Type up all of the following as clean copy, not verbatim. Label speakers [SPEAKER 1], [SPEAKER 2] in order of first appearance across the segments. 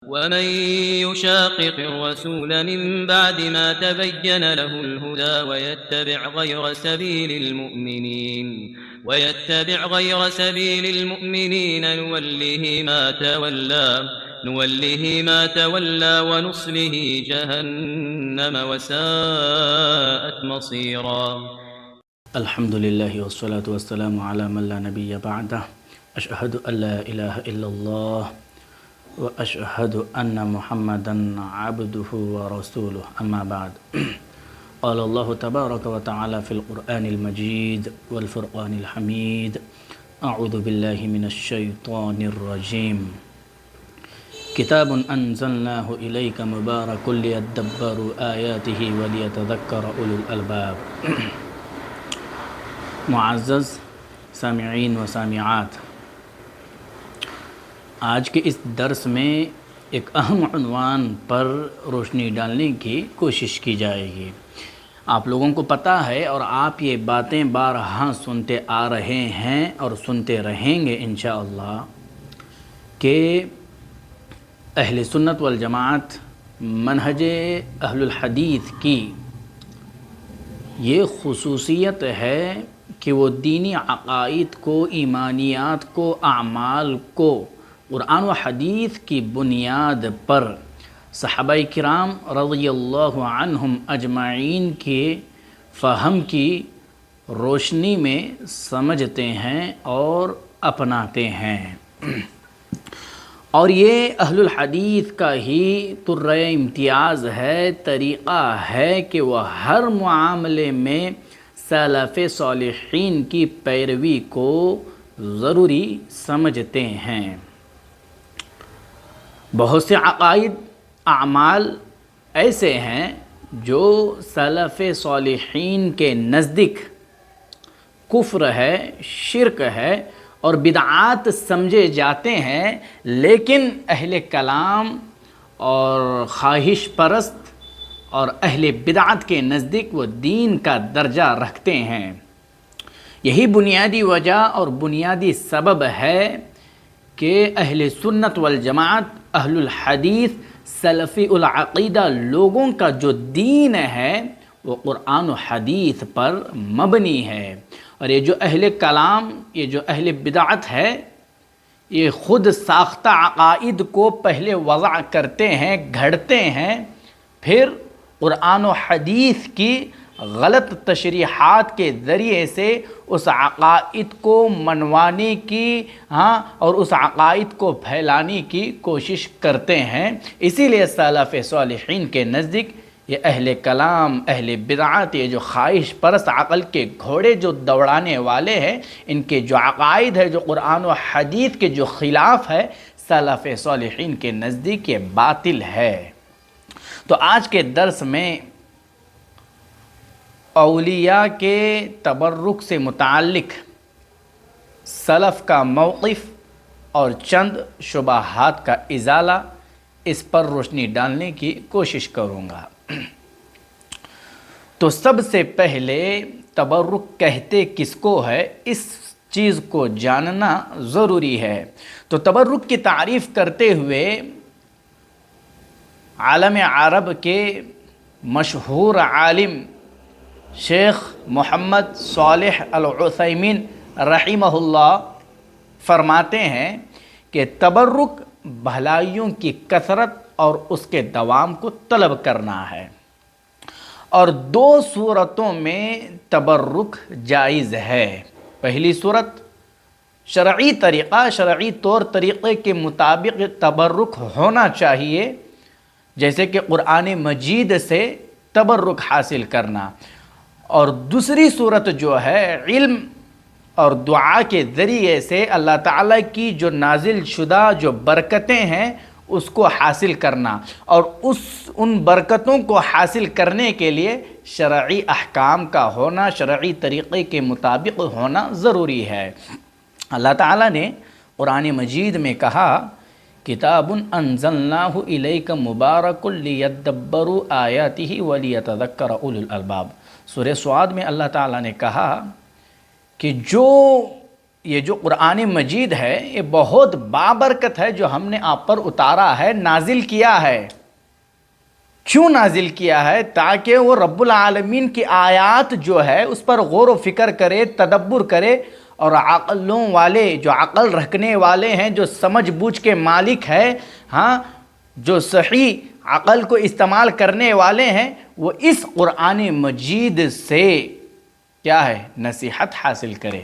[SPEAKER 1] ومن يشاقق الرسول من بعد ما تبين له الهدى ويتبع غير سبيل المؤمنين نوله ما تولى ونصله جهنم وساءت مصيرا.
[SPEAKER 2] الحمد لله والصلاة والسلام على من لا نبي بعده أشهد أن لا إله إلا الله وأشهد أن محمدا عبده ورسوله أما بعد. قال الله تبارك وتعالى في القرآن المجيد والفرقان الحميد أعوذ بالله من الشيطان الرجيم كتاب أنزلناه إليك مبارك ليدبروا آياته وليتذكر أولو الألباب. معزز سامعین و سامعات، آج کے اس درس میں ایک اہم عنوان پر روشنی ڈالنے کی کوشش کی جائے گی. آپ لوگوں کو پتہ ہے اور آپ یہ باتیں بارہا سنتے آ رہے ہیں اور سنتے رہیں گے انشاءاللہ کہ اہل سنت والجماعت منہج اہل الحدیث کی یہ خصوصیت ہے کہ وہ دینی عقائد کو، ایمانیات کو، اعمال کو قرآن و حدیث کی بنیاد پر صحابہ کرام رضی اللہ عنہم اجمعین کے فہم کی روشنی میں سمجھتے ہیں اور اپناتے ہیں. اور یہ اہل الحدیث کا ہی طرۂ امتیاز ہے، طریقہ ہے کہ وہ ہر معاملے میں سلف صالحین کی پیروی کو ضروری سمجھتے ہیں. بہت سے عقائد، اعمال ایسے ہیں جو سلف صالحین کے نزدیک کفر ہے، شرک ہے اور بدعات سمجھے جاتے ہیں، لیکن اہل کلام اور خواہش پرست اور اہل بدعت کے نزدیک وہ دین کا درجہ رکھتے ہیں. یہی بنیادی وجہ اور بنیادی سبب ہے کہ اہل سنت والجماعت، اہل الحدیث، سلفی العقیدہ لوگوں کا جو دین ہے وہ قرآن و حدیث پر مبنی ہے. اور یہ جو اہل کلام، یہ جو اہل بدعت ہے، یہ خود ساختہ عقائد کو پہلے وضع کرتے ہیں، گھڑتے ہیں، پھر قرآن و حدیث کی غلط تشریحات کے ذریعے سے اس عقائد کو منوانے کی اور اس عقائد کو پھیلانے کی کوشش کرتے ہیں. اسی لیے سلف صالحین کے نزدیک یہ اہل کلام، اہل بدعات، یہ جو خواہش پرست عقل کے گھوڑے جو دوڑانے والے ہیں، ان کے جو عقائد ہے جو قرآن و حدیث کے جو خلاف ہے، سلف صالحین کے نزدیک یہ باطل ہے. تو آج کے درس میں اولیاء کے تبرک سے متعلق سلف کا موقف اور چند شبہات کا ازالہ، اس پر روشنی ڈالنے کی کوشش کروں گا. تو سب سے پہلے تبرک کہتے کس کو ہے، اس چیز کو جاننا ضروری ہے. تو تبرک کی تعریف کرتے ہوئے عالم عرب کے مشہور عالم شیخ محمد صالح العثیمین رحمہ اللہ فرماتے ہیں کہ تبرک بھلائیوں کی کثرت اور اس کے دوام کو طلب کرنا ہے. اور دو صورتوں میں تبرک جائز ہے. پہلی صورت شرعی طریقہ، شرعی طور طریقے کے مطابق تبرک ہونا چاہیے، جیسے کہ قرآن مجید سے تبرک حاصل کرنا. اور دوسری صورت جو ہے علم اور دعا کے ذریعے سے اللہ تعالیٰ کی جو نازل شدہ جو برکتیں ہیں اس کو حاصل کرنا. اور ان برکتوں کو حاصل کرنے کے لیے شرعی احکام کا ہونا، شرعی طریقے کے مطابق ہونا ضروری ہے. اللہ تعالیٰ نے قرآن مجید میں کہا کتاب انزلناہ الیک مبارک لیدبروا آیاتہ ولیتذکر اولو الالباب. سورہ صاد میں اللہ تعالیٰ نے کہا کہ جو یہ جو قرآن مجید ہے یہ بہت بابرکت ہے جو ہم نے آپ پر اتارا ہے، نازل کیا ہے۔ کیوں نازل کیا ہے؟ تاکہ وہ رب العالمین کی آیات جو ہے اس پر غور و فکر کرے، تدبر کرے، اور عقلوں والے، جو عقل رکھنے والے ہیں، جو سمجھ بوجھ کے مالک ہے، ہاں، جو صحیح عقل کو استعمال کرنے والے ہیں، وہ اس قرآن مجید سے کیا ہے؟ نصیحت حاصل کرے۔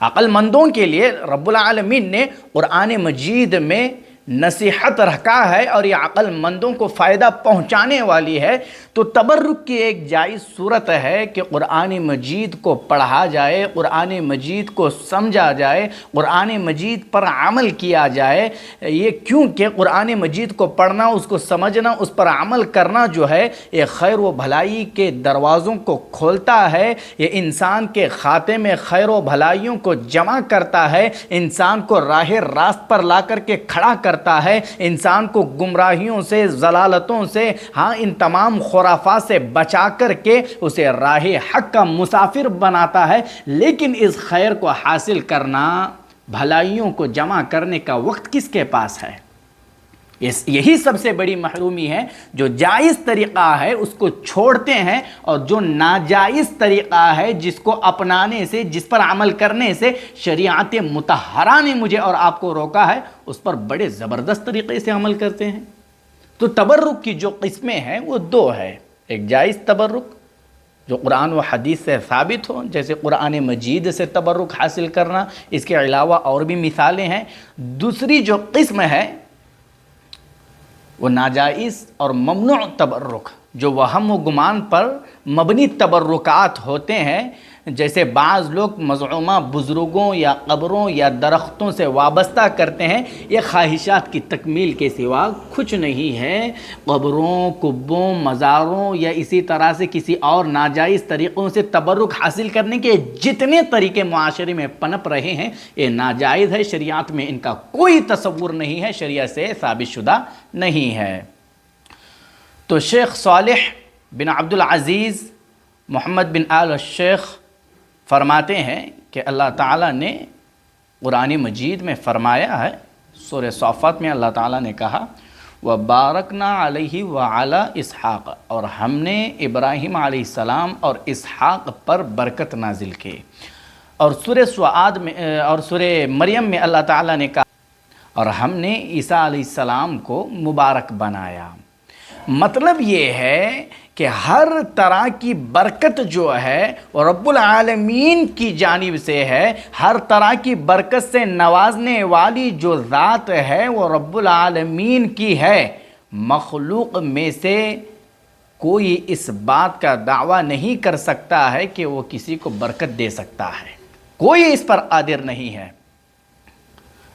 [SPEAKER 2] عقل مندوں کے لیے رب العالمین نے قرآن مجید میں نصیحت رکھا ہے اور یہ عقل مندوں کو فائدہ پہنچانے والی ہے۔ تو تبرک کی ایک جائز صورت ہے کہ قرآن مجید کو پڑھا جائے، قرآن مجید کو سمجھا جائے، قرآن مجید پر عمل کیا جائے۔ یہ کیونکہ قرآن مجید کو پڑھنا، اس کو سمجھنا، اس پر عمل کرنا جو ہے یہ خیر و بھلائی کے دروازوں کو کھولتا ہے، یہ انسان کے خاتے میں خیر و بھلائیوں کو جمع کرتا ہے، انسان کو راہ راست پر لا کر کے کھڑا کرتا ہے، انسان کو گمراہیوں سے، ضلالتوں سے، ہاں، ان تمام خرافات سے بچا کر کے اسے راہ حق کا مسافر بناتا ہے۔ لیکن اس خیر کو حاصل کرنا، بھلائیوں کو جمع کرنے کا وقت کس کے پاس ہے؟ یہی سب سے بڑی محرومی ہے۔ جو جائز طریقہ ہے اس کو چھوڑتے ہیں، اور جو ناجائز طریقہ ہے جس کو اپنانے سے، جس پر عمل کرنے سے شریعت مطہرہ نے مجھے اور آپ کو روکا ہے، اس پر بڑے زبردست طریقے سے عمل کرتے ہیں۔ تو تبرک کی جو قسمیں ہیں وہ دو ہے، ایک جائز تبرک جو قرآن و حدیث سے ثابت ہو، جیسے قرآن مجید سے تبرک حاصل کرنا، اس کے علاوہ اور بھی مثالیں ہیں۔ دوسری جو قسم ہے وہ ناجائز اور ممنوع تبرک، جو وہم و گمان پر مبنی تبرکات ہوتے ہیں، جیسے بعض لوگ مزعومہ بزرگوں یا قبروں یا درختوں سے وابستہ کرتے ہیں۔ یہ خواہشات کی تکمیل کے سوا کچھ نہیں ہے۔ قبروں، قبوں، مزاروں یا اسی طرح سے کسی اور ناجائز طریقوں سے تبرک حاصل کرنے کے جتنے طریقے معاشرے میں پنپ رہے ہیں یہ ناجائز ہے، شریعت میں ان کا کوئی تصور نہیں ہے، شریعت سے ثابت شدہ نہیں ہے۔ تو شیخ صالح بن عبد العزیز محمد بن آل الشیخ فرماتے ہیں کہ اللہ تعالیٰ نے قرآن مجید میں فرمایا ہے، سورہ صافات میں اللہ تعالیٰ نے کہا وَبَارَكْنَا عَلَيْهِ وَعَلَى اسحاق، اور ہم نے ابراہیم علیہ السلام اور اسحاق پر برکت نازل کی۔ اور سورہ سعاد میں اور سورہ مریم میں اللہ تعالیٰ نے کہا اور ہم نے عیسیٰ علیہ السلام کو مبارک بنایا۔ مطلب یہ ہے کہ ہر طرح کی برکت جو ہے وہ رب العالمین کی جانب سے ہے، ہر طرح کی برکت سے نوازنے والی جو ذات ہے وہ رب العالمین کی ہے۔ مخلوق میں سے کوئی اس بات کا دعویٰ نہیں کر سکتا ہے کہ وہ کسی کو برکت دے سکتا ہے، کوئی اس پر قادر نہیں ہے۔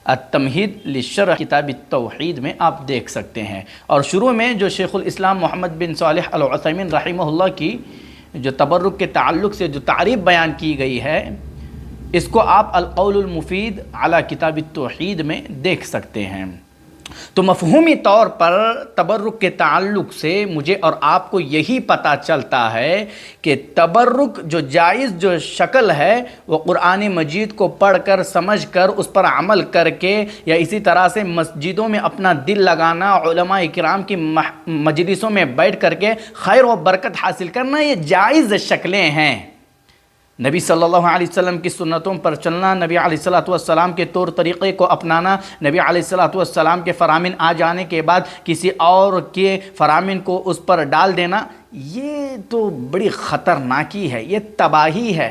[SPEAKER 2] التمہید للشرح کتاب التوحید میں آپ دیکھ سکتے ہیں، اور شروع میں جو شیخ الاسلام محمد بن صالح العثیمین رحمہ اللہ کی جو تبرک کے تعلق سے جو تعریف بیان کی گئی ہے، اس کو آپ القول المفید علی کتاب التوحید میں دیکھ سکتے ہیں۔ تو مفہومی طور پر تبرک کے تعلق سے مجھے اور آپ کو یہی پتہ چلتا ہے کہ تبرک جو جائز جو شکل ہے وہ قرآن مجید کو پڑھ کر، سمجھ کر، اس پر عمل کر کے، یا اسی طرح سے مسجدوں میں اپنا دل لگانا، علماء کرام کی مجلسوں میں بیٹھ کر کے خیر و برکت حاصل کرنا، یہ جائز شکلیں ہیں۔ نبی صلی اللہ علیہ وسلم کی سنتوں پر چلنا، نبی علیہ السلام کے طور طریقے کو اپنانا، نبی علیہ السلام کے فرامین آ جانے کے بعد کسی اور کے فرامین کو اس پر ڈال دینا، یہ تو بڑی خطرناکی ہے، یہ تباہی ہے۔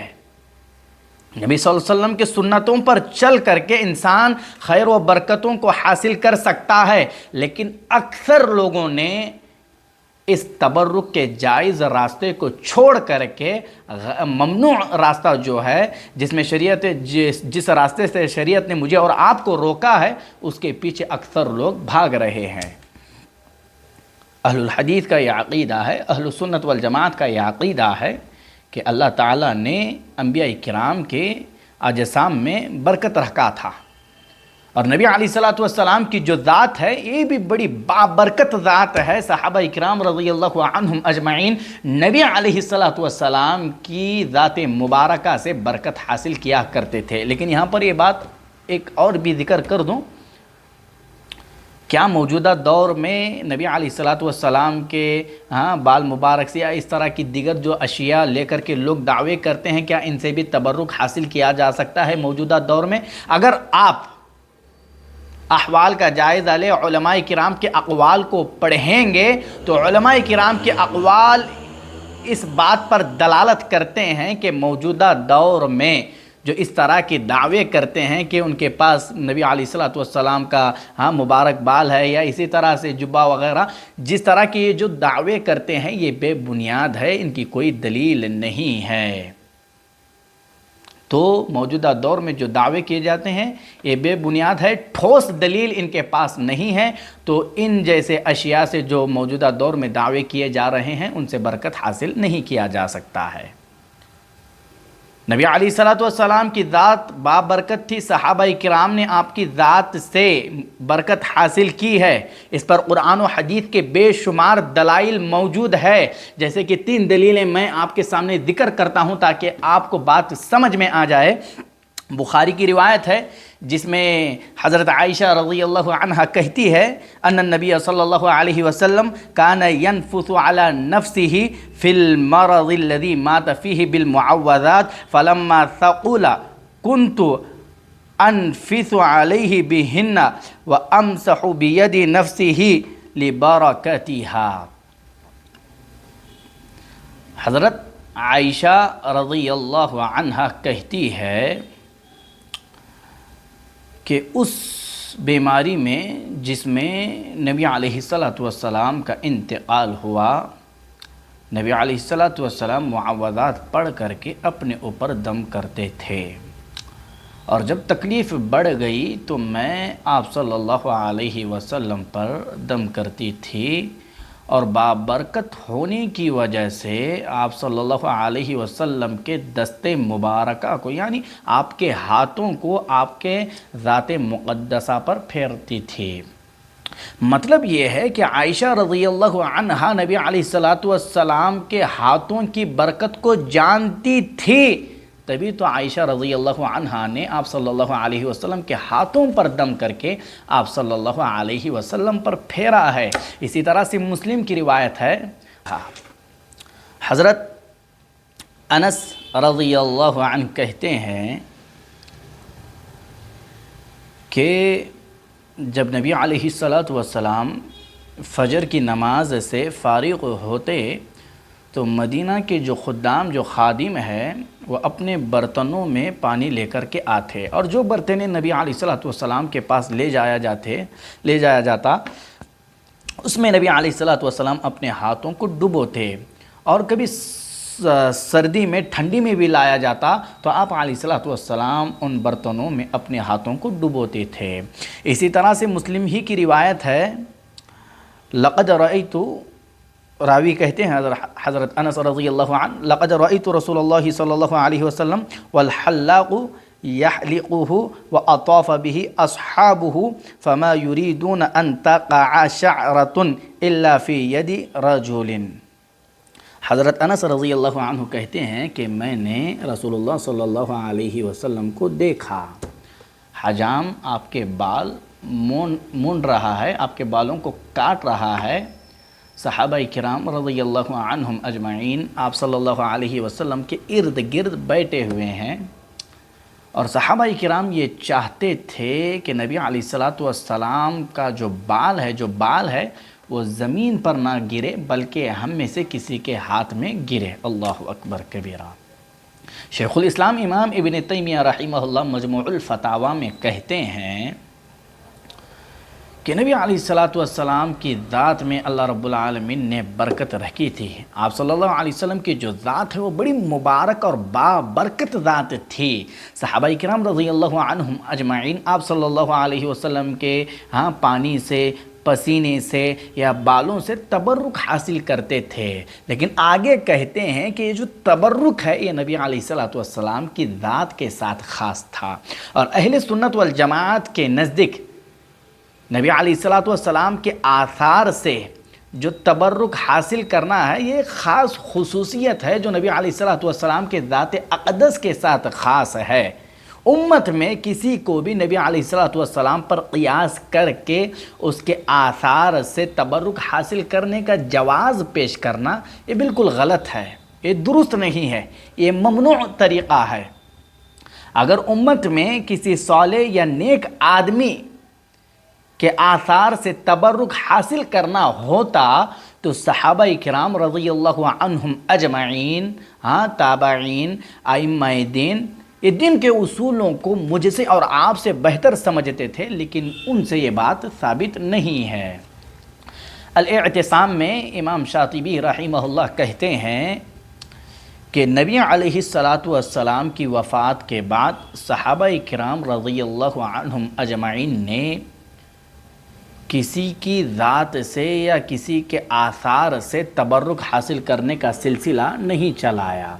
[SPEAKER 2] نبی صلی اللہ علیہ وسلم کے سنتوں پر چل کر کے انسان خیر و برکتوں کو حاصل کر سکتا ہے، لیکن اکثر لوگوں نے اس تبرک کے جائز راستے کو چھوڑ کر کے ممنوع راستہ جو ہے، جس میں شریعت جس راستے سے شریعت نے مجھے اور آپ کو روکا ہے، اس کے پیچھے اکثر لوگ بھاگ رہے ہیں۔ اہل الحدیث کا یہ عقیدہ ہے، اہل سنت والجماعت کا یہ عقیدہ ہے کہ اللہ تعالیٰ نے انبیاء کرام کے اجسام میں برکت رکھا تھا، اور نبی علیہ الصلوۃ والسلام کی جو ذات ہے یہ بھی بڑی بابرکت ذات ہے. صحابہ اکرام رضی اللہ عنہم اجمعین نبی علیہ الصلوۃ والسلام کی ذات مبارکہ سے برکت حاصل کیا کرتے تھے. لیکن یہاں پر یہ بات ایک اور بھی ذکر کر دوں، کیا موجودہ دور میں نبی علیہ الصلوۃ والسلام کے بال مبارک سے یا اس طرح کی دیگر جو اشیاء لے کر کے لوگ دعوے کرتے ہیں، کیا ان سے بھی تبرک حاصل کیا جا سکتا ہے موجودہ دور میں؟ اگر آپ احوال کا جائزہ لیں، علماء کرام کے اقوال کو پڑھیں گے تو علماء کرام کے اقوال اس بات پر دلالت کرتے ہیں کہ موجودہ دور میں جو اس طرح کے دعوے کرتے ہیں کہ ان کے پاس نبی علیہ الصلوۃ والسلام کا مبارک بال ہے یا اسی طرح سے جبہ وغیرہ، جس طرح کے یہ جو دعوے کرتے ہیں یہ بے بنیاد ہے، ان کی کوئی دلیل نہیں ہے. تو موجودہ دور میں جو دعوے کیے جاتے ہیں یہ بے بنیاد ہے، ٹھوس دلیل ان کے پاس نہیں ہے. تو ان جیسے اشیاء سے جو موجودہ دور میں دعوے کیے جا رہے ہیں ان سے برکت حاصل نہیں کیا جا سکتا ہے. نبی علیہ الصلوۃ والسلام کی ذات بابرکت تھی، صحابہ کرام نے آپ کی ذات سے برکت حاصل کی ہے. اس پر قرآن و حدیث کے بے شمار دلائل موجود ہے. جیسے کہ 3 دلیلیں میں آپ کے سامنے ذکر کرتا ہوں تاکہ آپ کو بات سمجھ میں آ جائے. بخاری کی روایت ہے جس میں حضرت عائشہ رضی اللہ عنہ کہتی ہے ان النبی صلی اللہ علیہ وسلم کان ينفث على نفسه في المرض الذي مات فيه بالمعوذات فلما ثقل كنت انفث عليه بهن وامسح بيد نفسه لبركتها. حضرت عائشہ رضی اللہ عنہ کہتی ہے کہ اس بیماری میں جس میں نبی علیہ الصلوۃ والسلام کا انتقال ہوا، نبی علیہ الصلوۃ والسلام معوذات پڑھ کر کے اپنے اوپر دم کرتے تھے، اور جب تکلیف بڑھ گئی تو میں آپ صلی اللہ علیہ وسلم پر دم کرتی تھی، اور بابرکت ہونے کی وجہ سے آپ صلی اللہ علیہ وسلم کے دست مبارکہ کو یعنی آپ کے ہاتھوں کو آپ کے ذات مقدسہ پر پھیرتی تھی. مطلب یہ ہے کہ عائشہ رضی اللہ عنہا نبی علیہ الصلوۃ والسلام کے ہاتھوں کی برکت کو جانتی تھی، تبھی تو عائشہ رضی اللہ عنہا نے آپ صلی اللہ علیہ وسلم کے ہاتھوں پر دم کر کے آپ صلی اللہ علیہ وسلم پر پھیرا ہے. اسی طرح سے مسلم کی روایت ہے، حضرت انس رضی اللہ عنہ کہتے ہیں کہ جب نبی علیہ الصلوۃ والسلام فجر کی نماز سے فارغ ہوتے تو مدینہ کے جو خدام جو خادم ہیں وہ اپنے برتنوں میں پانی لے کر کے آتے، اور جو برتنیں نبی علیہ الصلوۃ والسلام کے پاس لے جایا جاتا اس میں نبی علیہ الصلوۃ والسلام اپنے ہاتھوں کو ڈبوتے، اور کبھی سردی میں ٹھنڈی میں بھی لایا جاتا تو آپ علیہ الصلوۃ والسلام ان برتنوں میں اپنے ہاتھوں کو ڈبوتے تھے. اسی طرح سے مسلم ہی کی روایت ہے، لقد رأیت، راوی کہتے ہیں حضرت انس رضی اللہ عنہ، لقد رأیت رسول اللہ صلی اللہ علیہ وسلم والحلاق يحلقه وأطاف به أصحابه فما يريدون أن تقع شعرة إلا في يد رجل. حضرت انس رضی اللہ عنہ کہتے ہیں کہ میں نے رسول اللہ صلی اللہ علیہ وسلم کو دیکھا، حجام آپ کے بال مونڈ رہا ہے، آپ کے بالوں کو کاٹ رہا ہے. صحابہ کرام رضی اللہ عنہم اجمعین آپ صلی اللہ علیہ وسلم کے ارد گرد بیٹھے ہوئے ہیں، اور صحابہ کرام یہ چاہتے تھے کہ نبی علیہ الصلوۃ والسلام کا جو بال ہے وہ زمین پر نہ گرے بلکہ ہم میں سے کسی کے ہاتھ میں گرے. اللہ اکبر کبیرہ. شیخ الاسلام امام ابن تیمیہ رحمہ اللہ مجموع الفتاوی میں کہتے ہیں کہ نبی علیہ الصلوۃ والسلام کی ذات میں اللہ رب العالمین نے برکت رکھی تھی. آپ صلی اللہ علیہ وسلم کی جو ذات ہے وہ بڑی مبارک اور بابرکت ذات تھی. صحابہ کرام رضی اللہ عنہم اجمعین آپ صلی اللہ علیہ وسلم کے پانی سے پسینے سے یا بالوں سے تبرک حاصل کرتے تھے، لیکن آگے کہتے ہیں کہ یہ جو تبرک ہے یہ نبی علیہ السلام کی ذات کے ساتھ خاص تھا، اور اہل سنت والجماعت کے نزدیک نبی علیہ السلام کے آثار سے جو تبرک حاصل کرنا ہے یہ خاص خصوصیت ہے جو نبی علیہ السلام کے ذات اقدس کے ساتھ خاص ہے۔ امت میں کسی کو بھی نبی علیہ السلام پر قیاس کر کے اس کے آثار سے تبرک حاصل کرنے کا جواز پیش کرنا یہ بالکل غلط ہے، یہ درست نہیں ہے، یہ ممنوع طریقہ ہے۔ اگر امت میں کسی صالح یا نیک آدمی کے آثار سے تبرک حاصل کرنا ہوتا تو صحابہ کرام رضی اللہ عنہم اجمعین، تابعین، ائمہ دین، یہ دین کے اصولوں کو مجھ سے اور آپ سے بہتر سمجھتے تھے، لیکن ان سے یہ بات ثابت نہیں ہے۔ الاعتصام میں امام شاطبی رحمہ اللہ کہتے ہیں کہ نبی علیہ السلام کی وفات کے بعد صحابہ کرام رضی اللہ عنہم اجمعین نے کسی کی ذات سے یا کسی کے آثار سے تبرک حاصل کرنے کا سلسلہ نہیں چلایا،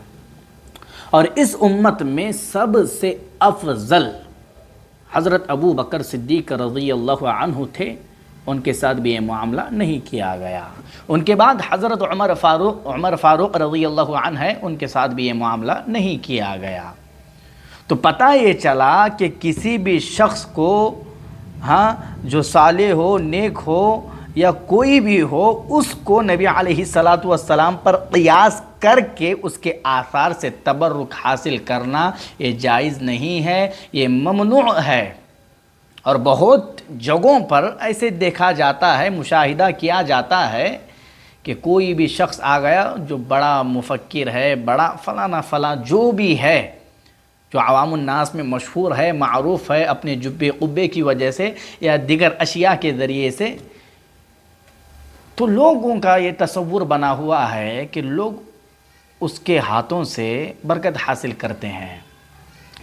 [SPEAKER 2] اور اس امت میں سب سے افضل حضرت ابو بکر صدیق رضی اللہ عنہ تھے، ان کے ساتھ بھی یہ معاملہ نہیں کیا گیا۔ ان کے بعد حضرت عمر فاروق رضی اللہ عنہ ہے، ان کے ساتھ بھی یہ معاملہ نہیں کیا گیا۔ تو پتہ یہ چلا کہ کسی بھی شخص کو جو صالح ہو، نیک ہو یا کوئی بھی ہو، اس کو نبی علیہ السلام پر قیاس کر کے اس کے آثار سے تبرک حاصل کرنا یہ جائز نہیں ہے، یہ ممنوع ہے۔ اور بہت جگہوں پر ایسے دیکھا جاتا ہے، مشاہدہ کیا جاتا ہے کہ کوئی بھی شخص آ گیا جو بڑا مفکر ہے، بڑا فلانا فلاں جو بھی ہے، جو عوام الناس میں مشہور ہے، معروف ہے اپنے جبے قبے کی وجہ سے یا دیگر اشیاء کے ذریعے سے، تو لوگوں کا یہ تصور بنا ہوا ہے کہ لوگ اس کے ہاتھوں سے برکت حاصل کرتے ہیں،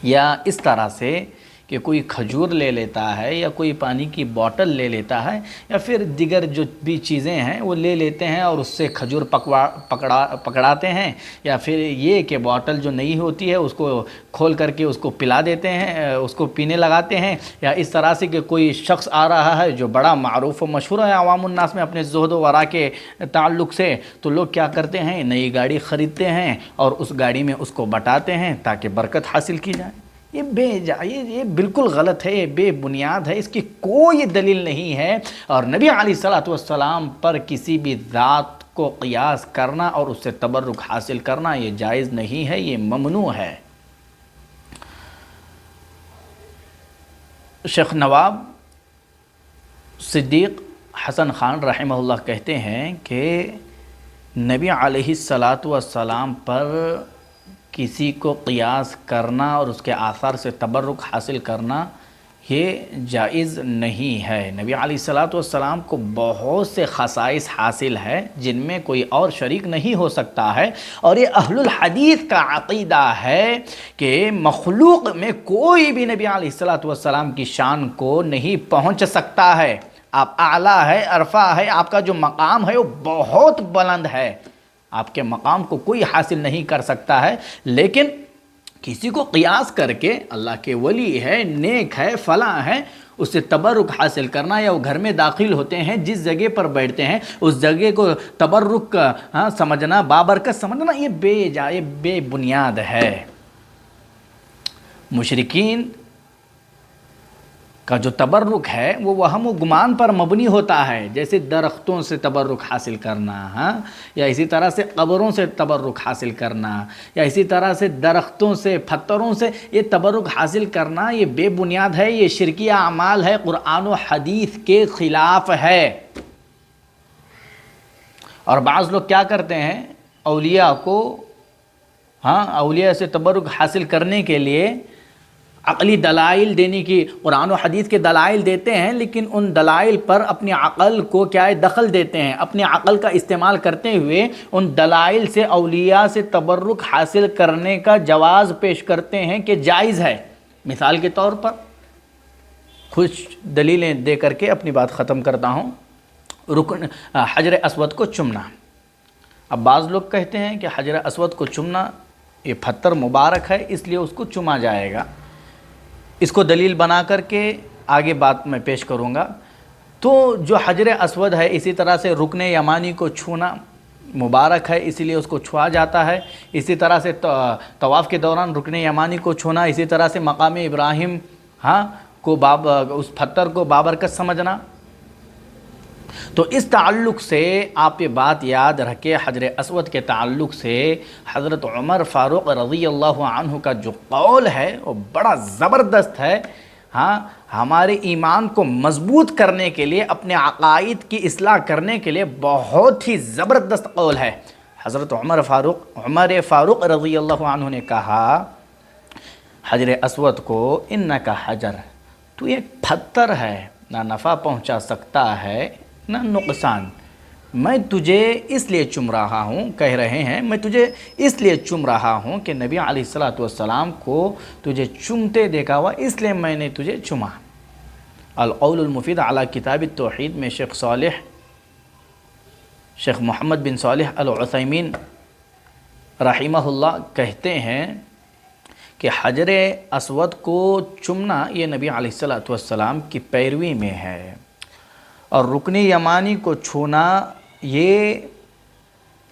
[SPEAKER 2] یا اس طرح سے کہ کوئی کھجور لے لیتا ہے یا کوئی پانی کی بوٹل لے لیتا ہے یا پھر دیگر جو بھی چیزیں ہیں وہ لے لیتے ہیں اور اس سے کھجور پکڑاتے ہیں، یا پھر یہ کہ بوٹل جو نئی ہوتی ہے اس کو کھول کر کے اس کو پلا دیتے ہیں، اس کو پینے لگاتے ہیں، یا اس طرح سے کہ کوئی شخص آ رہا ہے جو بڑا معروف و مشہور ہے عوام الناس میں اپنے زہد و ورع کے تعلق سے، تو لوگ کیا کرتے ہیں، نئی گاڑی خریدتے ہیں اور اس گاڑی میں اس کو بٹاتے ہیں تاکہ برکت حاصل کی جائے۔ یہ بالکل غلط ہے، یہ بے بنیاد ہے، اس کی کوئی دلیل نہیں ہے، اور نبی علیہ السلام پر کسی بھی ذات کو قیاس کرنا اور اس سے تبرک حاصل کرنا یہ جائز نہیں ہے، یہ ممنوع ہے۔ شیخ نواب صدیق حسن خان رحمہ اللہ کہتے ہیں کہ نبی علیہ السلام پر کسی کو قیاس کرنا اور اس کے آثار سے تبرک حاصل کرنا یہ جائز نہیں ہے۔ نبی علیہ السلام کو بہت سے خصائص حاصل ہے جن میں کوئی اور شریک نہیں ہو سکتا ہے، اور یہ اہل الحدیث کا عقیدہ ہے کہ مخلوق میں کوئی بھی نبی علیہ السلام کی شان کو نہیں پہنچ سکتا ہے۔ آپ اعلیٰ ہے، عرفہ ہے، آپ کا جو مقام ہے وہ بہت بلند ہے، آپ کے مقام کو کوئی حاصل نہیں کر سکتا ہے، لیکن کسی کو قیاس کر کے اللہ کے ولی ہے، نیک ہے، فلاں ہے، اس سے تبرک حاصل کرنا، یا وہ گھر میں داخل ہوتے ہیں جس جگہ پر بیٹھتے ہیں اس جگہ کو تبرک سمجھنا، بابرکت سمجھنا، یہ بے بنیاد ہے۔ مشرکین کا جو تبرک ہے وہ وہم و گمان پر مبنی ہوتا ہے، جیسے درختوں سے تبرک حاصل کرنا، یا اسی طرح سے قبروں سے تبرک حاصل کرنا، یا اسی طرح سے درختوں سے، پتھروں سے یہ تبرک حاصل کرنا، یہ بے بنیاد ہے، یہ شرکی اعمال ہے، قرآن و حدیث کے خلاف ہے۔ اور بعض لوگ کیا کرتے ہیں، اولیاء کو اولیاء سے تبرک حاصل کرنے کے لیے عقلی دلائل دینے کی، قرآن و حدیث کے دلائل دیتے ہیں، لیکن ان دلائل پر اپنی عقل کو کیا ہے دخل دیتے ہیں، اپنی عقل کا استعمال کرتے ہوئے ان دلائل سے اولیاء سے تبرک حاصل کرنے کا جواز پیش کرتے ہیں کہ جائز ہے۔ مثال کے طور پر کچھ دلیلیں دے کر کے اپنی بات ختم کرتا ہوں۔ رکن حجر اسود کو چومنا۔ اب بعض لوگ کہتے ہیں کہ حجر اسود کو چومنا یہ پتھر مبارک ہے اس لیے اس کو چوما جائے گا، اس کو دلیل بنا کر کے آگے بات میں پیش کروں گا۔ تو جو حجر اسود ہے اسی طرح سے رکن یمانی کو چھونا مبارک ہے اسی لیے اس کو چھوا جاتا ہے، اسی طرح سے طواف کے دوران رکن یمانی کو چھونا، اسی طرح سے مقام ابراہیم کو اس پتھر کو بابرکت سمجھنا۔ تو اس تعلق سے آپ یہ بات یاد رکھیں، حجر اسود کے تعلق سے حضرت عمر فاروق رضی اللہ عنہ کا جو قول ہے وہ بڑا زبردست ہے، ہمارے ایمان کو مضبوط کرنے کے لیے، اپنے عقائد کی اصلاح کرنے کے لیے بہت ہی زبردست قول ہے۔ حضرت عمر فاروق رضی اللہ عنہ نے کہا حجر اسود کو، انکا حجر، تو ایک پتھر ہے، نہ نفع پہنچا سکتا ہے نہ نقصان، میں تجھے اس لیے چوم رہا ہوں، کہہ رہے ہیں میں تجھے اس لیے چوم رہا ہوں کہ نبی علیہ السلام کو تجھے چومتے دیکھا ہوا اس لیے میں نے تجھے چوما۔ القول المفید علی کتاب التوحید میں شیخ محمد بن صالح العثیمین رحمہ اللہ کہتے ہیں کہ حجر اسود کو چومنا یہ نبی علیہ السلام کی پیروی میں ہے، اور رکن یمانی کو چھونا یہ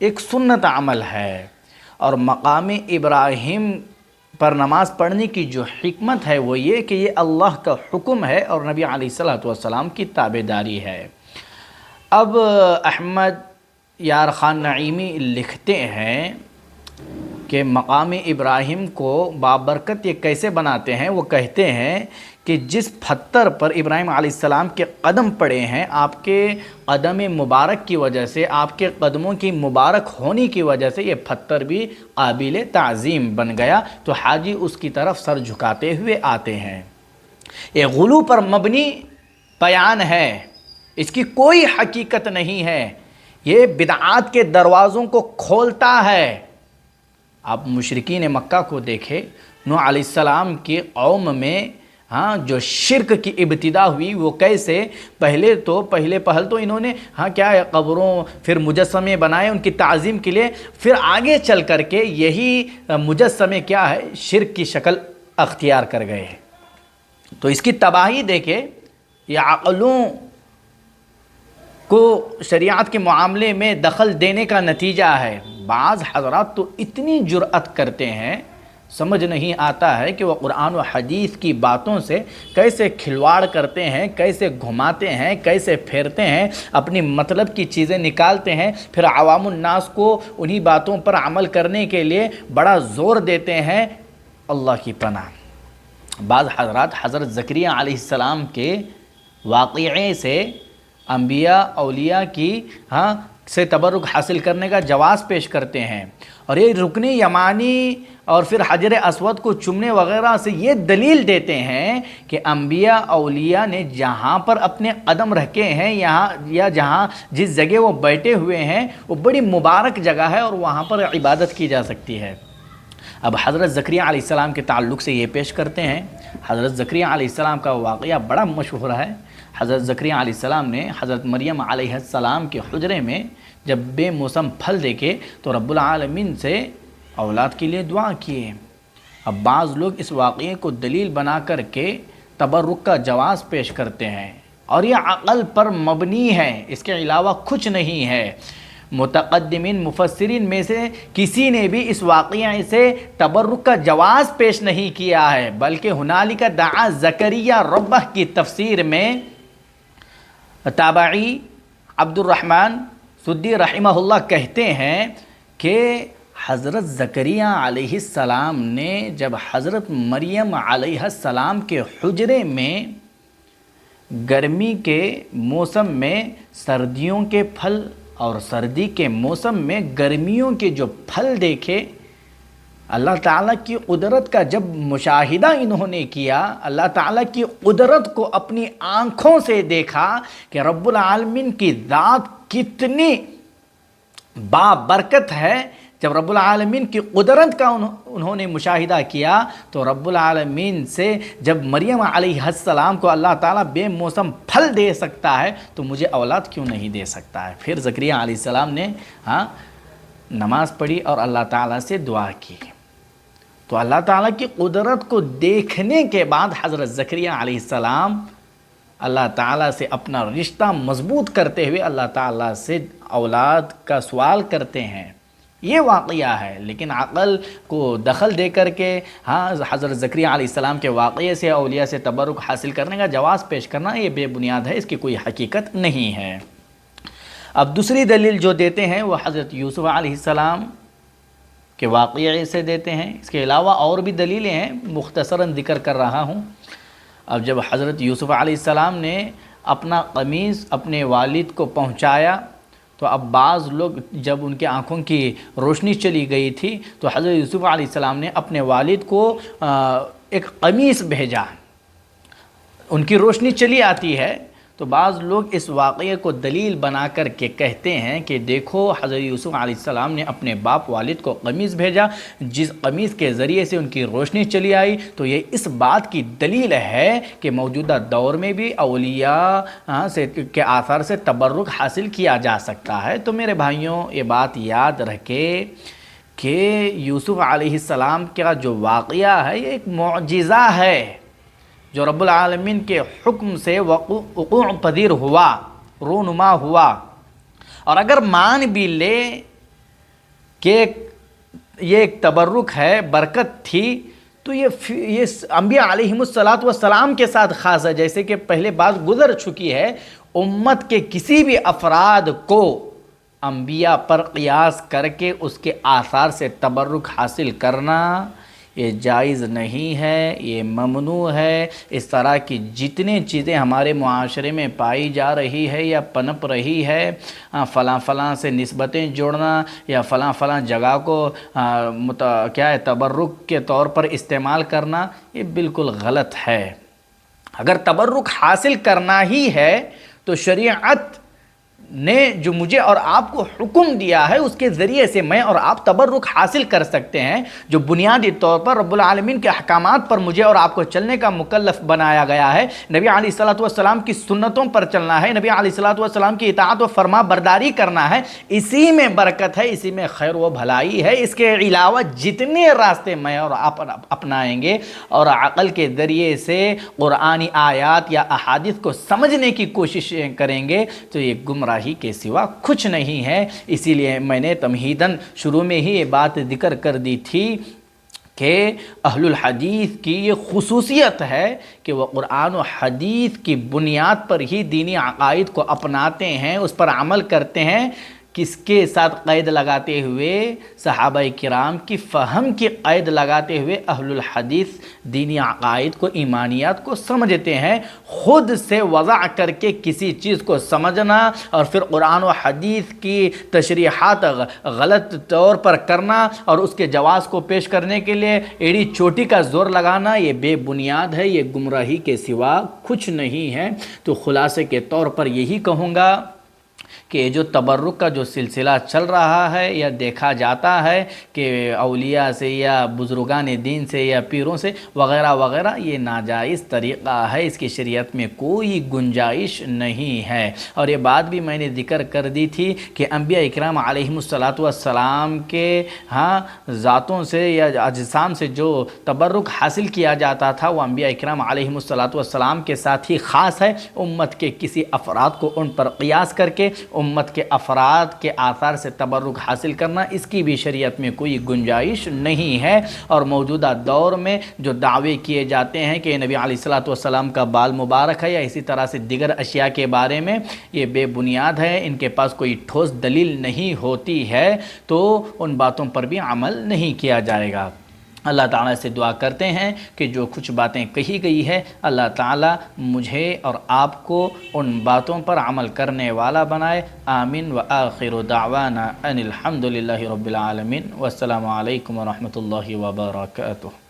[SPEAKER 2] ایک سنت عمل ہے، اور مقام ابراہیم پر نماز پڑھنے کی جو حکمت ہے وہ یہ کہ یہ اللہ کا حکم ہے اور نبی علیہ السلام کی تابعداری ہے۔ اب احمد یار خان نعیمی لکھتے ہیں کہ مقام ابراہیم کو بابرکت یہ کیسے بناتے ہیں، وہ کہتے ہیں کہ جس پتھر پر ابراہیم علیہ السلام کے قدم پڑے ہیں، آپ کے قدم مبارک کی وجہ سے، آپ کے قدموں کی مبارک ہونے کی وجہ سے یہ پتھر بھی قابل تعظیم بن گیا، تو حاجی اس کی طرف سر جھکاتے ہوئے آتے ہیں۔ یہ غلو پر مبنی بیان ہے، اس کی کوئی حقیقت نہیں ہے، یہ بدعات کے دروازوں کو کھولتا ہے۔ آپ مشرکین مکہ کو دیکھیں، نوح علیہ السلام کی قوم میں جو شرک کی ابتدا ہوئی وہ کیسے، پہلے پہل تو انہوں نے کیا ہے، قبروں پھر مجسمے بنائے ان کی تعظیم کے لیے، پھر آگے چل کر کے یہی مجسمے کیا ہے، شرک کی شکل اختیار کر گئے ہیں۔ تو اس کی تباہی دیکھیں، یہ عقلوں کو شریعت کے معاملے میں دخل دینے کا نتیجہ ہے۔ بعض حضرات تو اتنی جرأت کرتے ہیں، سمجھ نہیں آتا ہے کہ وہ قرآن و حدیث کی باتوں سے کیسے کھلواڑ کرتے ہیں، کیسے گھماتے ہیں، کیسے پھیرتے ہیں، اپنی مطلب کی چیزیں نکالتے ہیں، پھر عوام الناس کو انہی باتوں پر عمل کرنے کے لیے بڑا زور دیتے ہیں۔ اللہ کی پناہ۔ بعض حضرات حضرت زکریا علیہ السلام کے واقعے سے انبیاء اولیاء کی سے تبرک حاصل کرنے کا جواز پیش کرتے ہیں، اور یہ رکن یمانی اور پھر حجر اسود کو چومنے وغیرہ سے یہ دلیل دیتے ہیں کہ انبیاء اولیاء نے جہاں پر اپنے قدم رکھے ہیں یا جہاں جس جگہ وہ بیٹھے ہوئے ہیں وہ بڑی مبارک جگہ ہے اور وہاں پر عبادت کی جا سکتی ہے۔ اب حضرت زکریا علیہ السلام کے تعلق سے یہ پیش کرتے ہیں، حضرت زکریا علیہ السلام کا واقعہ بڑا مشہور ہے۔ حضرت زکریا علیہ السلام نے حضرت مریم علیہ السلام کے حجرے میں جب بے موسم پھل دیکھے تو رب العالمین سے اولاد کے لیے دعا کیے۔ اب بعض لوگ اس واقعے کو دلیل بنا کر کے تبرک کا جواز پیش کرتے ہیں، اور یہ عقل پر مبنی ہے، اس کے علاوہ کچھ نہیں ہے۔ متقدمین مفسرین میں سے کسی نے بھی اس واقعے سے تبرک کا جواز پیش نہیں کیا ہے، بلکہ ہنالک دعا زکریا ربہ کی تفسیر میں تابعی عبد الرحمن سدی رحمہ اللہ کہتے ہیں کہ حضرت زکریا علیہ السلام نے جب حضرت مریم علیہ السلام کے حجرے میں گرمی کے موسم میں سردیوں کے پھل اور سردی کے موسم میں گرمیوں کے جو پھل دیکھے، اللہ تعالیٰ کی قدرت کا جب مشاہدہ انہوں نے کیا، اللہ تعالیٰ کی قدرت کو اپنی آنکھوں سے دیکھا کہ رب العالمین کی ذات کتنی بابرکت ہے، جب رب العالمین کی قدرت کا انہوں نے مشاہدہ کیا تو رب العالمین سے جب مریم علیہ السلام کو اللہ تعالیٰ بے موسم پھل دے سکتا ہے تو مجھے اولاد کیوں نہیں دے سکتا ہے؟ پھر زکریا علیہ السلام نے نماز پڑھی اور اللہ تعالیٰ سے دعا کی. تو اللہ تعالیٰ کی قدرت کو دیکھنے کے بعد حضرت زکریا علیہ السلام اللہ تعالیٰ سے اپنا رشتہ مضبوط کرتے ہوئے اللہ تعالیٰ سے اولاد کا سوال کرتے ہیں. یہ واقعہ ہے، لیکن عقل کو دخل دے کر کے حضرت زکریا علیہ السلام کے واقعے سے اولیاء سے تبرک حاصل کرنے کا جواز پیش کرنا یہ بے بنیاد ہے، اس کی کوئی حقیقت نہیں ہے. اب دوسری دلیل جو دیتے ہیں وہ حضرت یوسف علیہ السلام کے واقعے سے دیتے ہیں. اس کے علاوہ اور بھی دلیلیں ہیں، مختصراً ذکر کر رہا ہوں. اب جب حضرت یوسف علیہ السلام نے اپنا قمیص اپنے والد کو پہنچایا تو اب بعض لوگ جب ان کے آنکھوں کی روشنی چلی گئی تھی تو حضرت یوسف علیہ السلام نے اپنے والد کو ایک قمیص بھیجا. ان کی روشنی چلی آتی ہے تو بعض لوگ اس واقعے کو دلیل بنا کر کے کہتے ہیں کہ دیکھو حضرت یوسف علیہ السلام نے اپنے باپ والد کو قمیص بھیجا، جس قمیص کے ذریعے سے ان کی روشنی چلی آئی. تو یہ اس بات کی دلیل ہے کہ موجودہ دور میں بھی اولیاء کے آثار سے تبرک حاصل کیا جا سکتا ہے. تو میرے بھائیوں یہ بات یاد رکھے کہ یوسف علیہ السلام کا جو واقعہ ہے یہ ایک معجزہ ہے جو رب العالمین کے حکم سے وقوع پذیر ہوا، رونما ہوا. اور اگر مان بھی لے کہ یہ ایک تبرک ہے، برکت تھی، تو یہ انبیاء علیہم السلام کے ساتھ خاص ہے. جیسے کہ پہلے بات گزر چکی ہے، امت کے کسی بھی افراد کو انبیاء پر قیاس کر کے اس کے آثار سے تبرک حاصل کرنا یہ جائز نہیں ہے، یہ ممنوع ہے. اس طرح کی جتنی چیزیں ہمارے معاشرے میں پائی جا رہی ہے یا پنپ رہی ہے، فلاں سے نسبتیں جوڑنا یا فلاں جگہ کو تبرک کے طور پر استعمال کرنا، یہ بالکل غلط ہے. اگر تبرک حاصل کرنا ہی ہے تو شریعت نے جو مجھے اور آپ کو حکم دیا ہے اس کے ذریعے سے میں اور آپ تبرک حاصل کر سکتے ہیں. جو بنیادی طور پر رب العالمین کے احکامات پر مجھے اور آپ کو چلنے کا مکلف بنایا گیا ہے، نبی علیہ الصلوۃ والسلام کی سنتوں پر چلنا ہے، نبی علیہ الصلوۃ والسلام کی اطاعت و فرما برداری کرنا ہے، اسی میں برکت ہے، اسی میں خیر و بھلائی ہے. اس کے علاوہ جتنے راستے میں اور آپ اپنائیں گے اور عقل کے ذریعے سے قرآنی آیات یا احادیث کو سمجھنے کی کوشش کریں گے تو یہ گمراہی کے سوا کچھ نہیں ہے. اسی لیے میں نے تمہیداً شروع میں ہی یہ بات ذکر کر دی تھی کہ اہل الحدیث کی یہ خصوصیت ہے کہ وہ قرآن و حدیث کی بنیاد پر ہی دینی عقائد کو اپناتے ہیں، اس پر عمل کرتے ہیں. کس کے ساتھ قید لگاتے ہوئے؟ صحابہ کرام کی فہم کی قید لگاتے ہوئے اہل الحدیث دینی عقائد کو، ایمانیات کو سمجھتے ہیں. خود سے وضع کر کے کسی چیز کو سمجھنا اور پھر قرآن و حدیث کی تشریحات غلط طور پر کرنا اور اس کے جواز کو پیش کرنے کے لیے ایڑی چوٹی کا زور لگانا، یہ بے بنیاد ہے، یہ گمراہی کے سوا کچھ نہیں ہے. تو خلاصے کے طور پر یہی کہوں گا کہ جو تبرک کا جو سلسلہ چل رہا ہے یا دیکھا جاتا ہے کہ اولیاء سے یا بزرگان دین سے یا پیروں سے وغیرہ وغیرہ، یہ ناجائز طریقہ ہے، اس کی شریعت میں کوئی گنجائش نہیں ہے. اور یہ بات بھی میں نے ذکر کر دی تھی کہ انبیاء اکرام علیہم السلام کے ذاتوں سے یا اجسام سے جو تبرک حاصل کیا جاتا تھا وہ انبیاء اکرام علیہم السلام کے ساتھ ہی خاص ہے. امت کے کسی افراد کو ان پر قیاس کر کے امت کے افراد کے آثار سے تبرک حاصل کرنا، اس کی بھی شریعت میں کوئی گنجائش نہیں ہے. اور موجودہ دور میں جو دعوے کیے جاتے ہیں کہ نبی علیہ الصلوۃ والسلام کا بال مبارک ہے یا اسی طرح سے دیگر اشیاء کے بارے میں، یہ بے بنیاد ہے. ان کے پاس کوئی ٹھوس دلیل نہیں ہوتی ہے تو ان باتوں پر بھی عمل نہیں کیا جائے گا. اللہ تعالیٰ سے دعا کرتے ہیں کہ جو کچھ باتیں کہی گئی ہے اللہ تعالیٰ مجھے اور آپ کو ان باتوں پر عمل کرنے والا بنائے. آمین. وآخر دعوانا ان الحمد للہ رب العالمین. والسلام علیکم ورحمۃ اللہ وبرکاتہ.